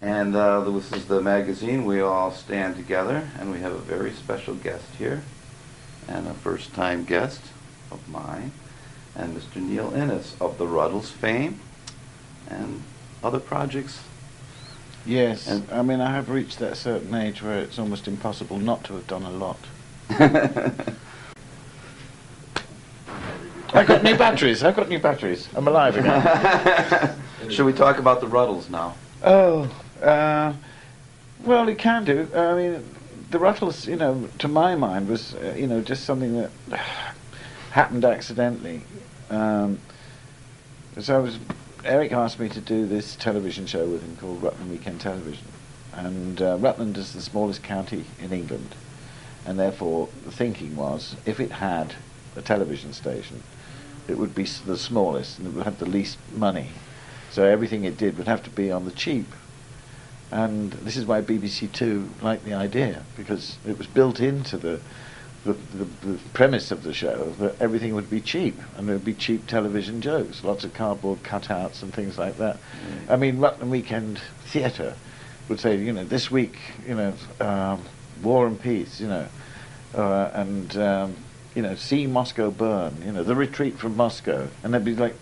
And this is the magazine. We all stand together, and we have a very special guest here, and a first-time guest of mine, and Mr. Neil Innes of the Rutles fame and other projects. Yes, and I mean, I have reached that certain age where it's almost impossible not to have done a lot. I've got new batteries. I'm alive again. Should we talk about the Rutles now? Oh, well, it can do. I mean, the Rutles, you know, to my mind, was, you know, just something that happened accidentally. Eric asked me to do this television show with him called Rutland Weekend Television. And Rutland is the smallest county in England. And therefore, the thinking was, if it had a television station, it would be the smallest and it would have the least money. So everything it did would have to be on the cheap. And this is why BBC Two liked the idea, because it was built into the premise of the show that everything would be cheap, and there would be cheap television jokes, lots of cardboard cutouts and things like that. I mean, Rutland Weekend Theatre would say, you know, this week, you know, War and Peace, you know, and you know, see Moscow burn, you know, the retreat from Moscow, and there'd be like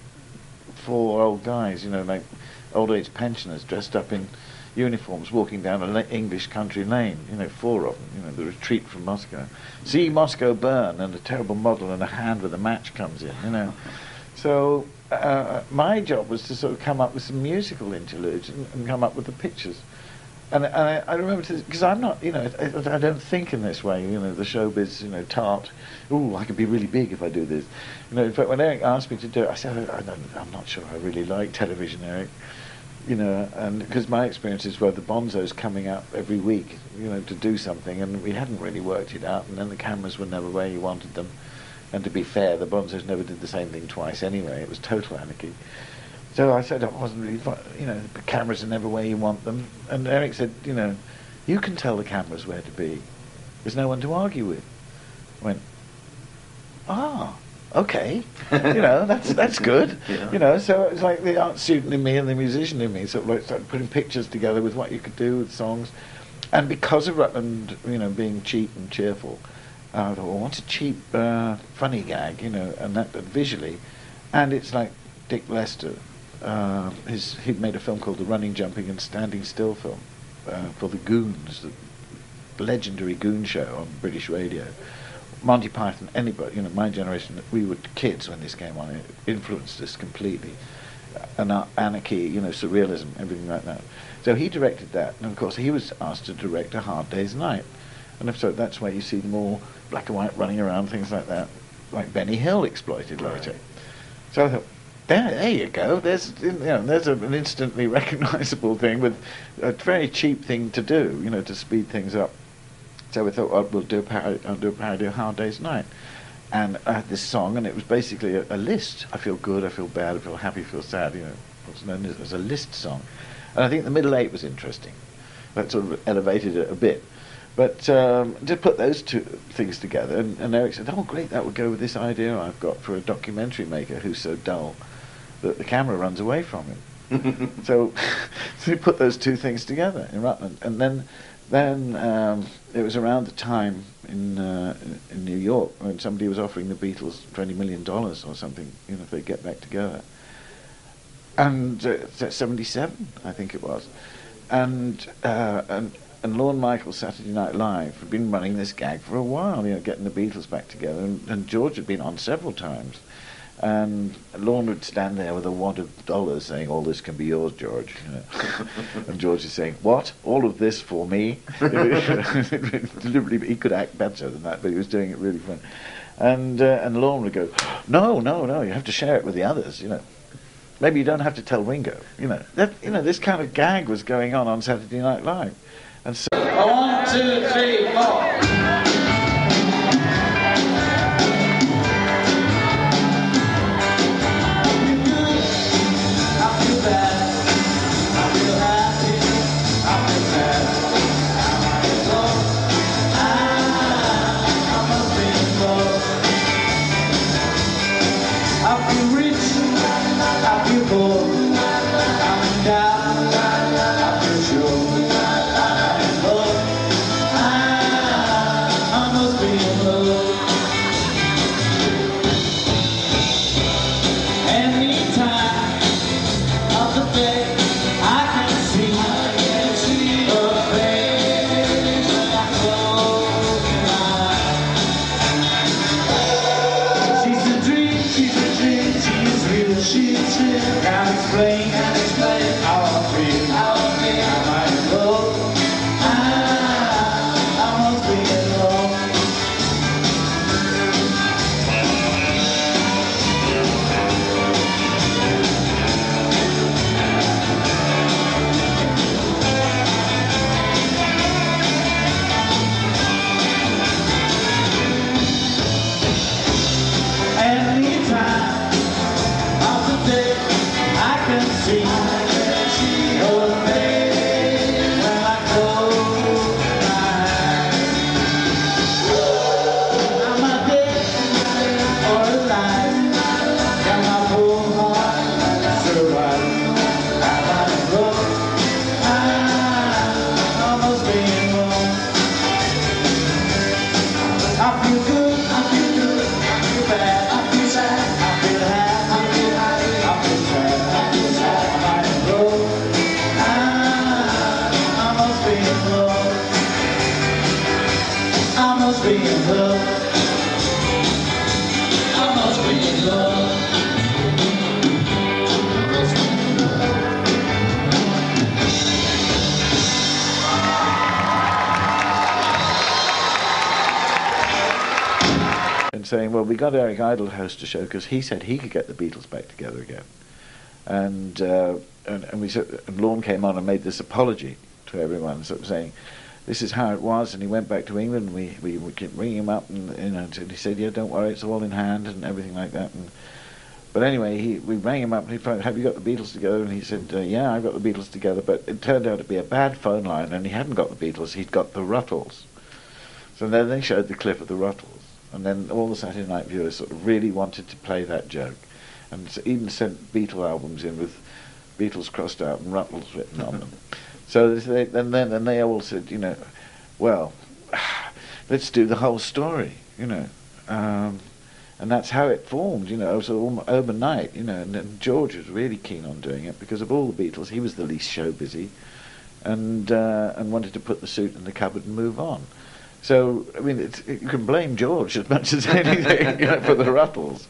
4 old guys, you know, like old age pensioners dressed up in uniforms walking down an English country lane, you know, 4 of them, you know, the retreat from Moscow. See Moscow burn, and a terrible model and a hand with a match comes in, you know. So my job was to sort of come up with some musical interludes and come up with the pictures. And I remember, because I'm not, you know, I don't think in this way, you know, the showbiz, you know, tart, ooh, I could be really big if I do this. You know, in fact, when Eric asked me to do it, I said, I'm not sure I really like television, Eric. You know, and because my experiences were the Bonzos coming up every week, you know, to do something, and we hadn't really worked it out, and then the cameras were never where you wanted them. And to be fair, the Bonzos never did the same thing twice anyway. It was total anarchy. So I said, I wasn't really, you know, the cameras are never where you want them. And Eric said, you know, you can tell the cameras where to be. There's no one to argue with. I went, okay, you know, that's good. Yeah. You know, so it's like the art student in me and the musician in me sort of like started putting pictures together with what you could do with songs. And because of Rutland, you know, being cheap and cheerful, I thought, well, what's a cheap, funny gag, you know, and that visually. And it's like Dick Lester, he'd made a film called the Running, Jumping and Standing Still film for the Goons, the legendary Goon show on British radio. Monty Python, anybody, you know, my generation, we were kids when this came on. It influenced us completely. Anarchy, you know, surrealism, everything like that. So he directed that, and of course he was asked to direct A Hard Day's Night. And so that's where you see them all black and white running around, things like that, like Benny Hill exploited later. So I thought, there you go. There's, you know, there's an instantly recognisable thing with a very cheap thing to do, you know, to speed things up. So we thought, well, I'll do a parody of Hard Day's Night. And I had this song, and it was basically a list. I feel good, I feel bad, I feel happy, I feel sad, you know. What's known as a list song. And I think the middle 8 was interesting. That sort of elevated it a bit. But to put those two things together, and Eric said, oh, great, that would go with this idea I've got for a documentary maker who's so dull that the camera runs away from him. So we put those two things together in Rutland. And then it was around the time in New York when somebody was offering the Beatles $20 million or something, you know, if they get back together. And 77, I think it was. And Lorne Michaels' Saturday Night Live had been running this gag for a while, you know, getting the Beatles back together. And George had been on several times. And Lorne would stand there with a wad of dollars saying, all this can be yours, George. You know. And George is saying, what? All of this for me? Deliberately, he could act better than that, but he was doing it really fun. And Lorne would go, no, you have to share it with the others, you know. Maybe you don't have to tell Ringo, you know. This kind of gag was going on Saturday Night Live. And so 1, 2, 3, 4. Sure. saying, well, we got Eric Idle to host a show because he said he could get the Beatles back together again. And we said, and Laurence came on and made this apology to everyone, sort of saying, this is how it was, and he went back to England. We kept ringing him up, and and he said, yeah, don't worry, it's all in hand and everything like that. But anyway, we rang him up and he found, have you got the Beatles together? And he said, yeah, I've got the Beatles together. But it turned out to be a bad phone line, and he hadn't got the Beatles, he'd got the Rutles. So then they showed the clip of the Rutles, and then all the Saturday night viewers sort of really wanted to play that joke, and even sent Beatle albums in with Beatles crossed out and Rutles written on them. So then they all said, well, let's do the whole story, and that's how it formed, so overnight, and then George was really keen on doing it because of all the Beatles. He was the least show busy, and wanted to put the suit in the cupboard and move on. So I mean, you can blame George as much as anything for the Rutles.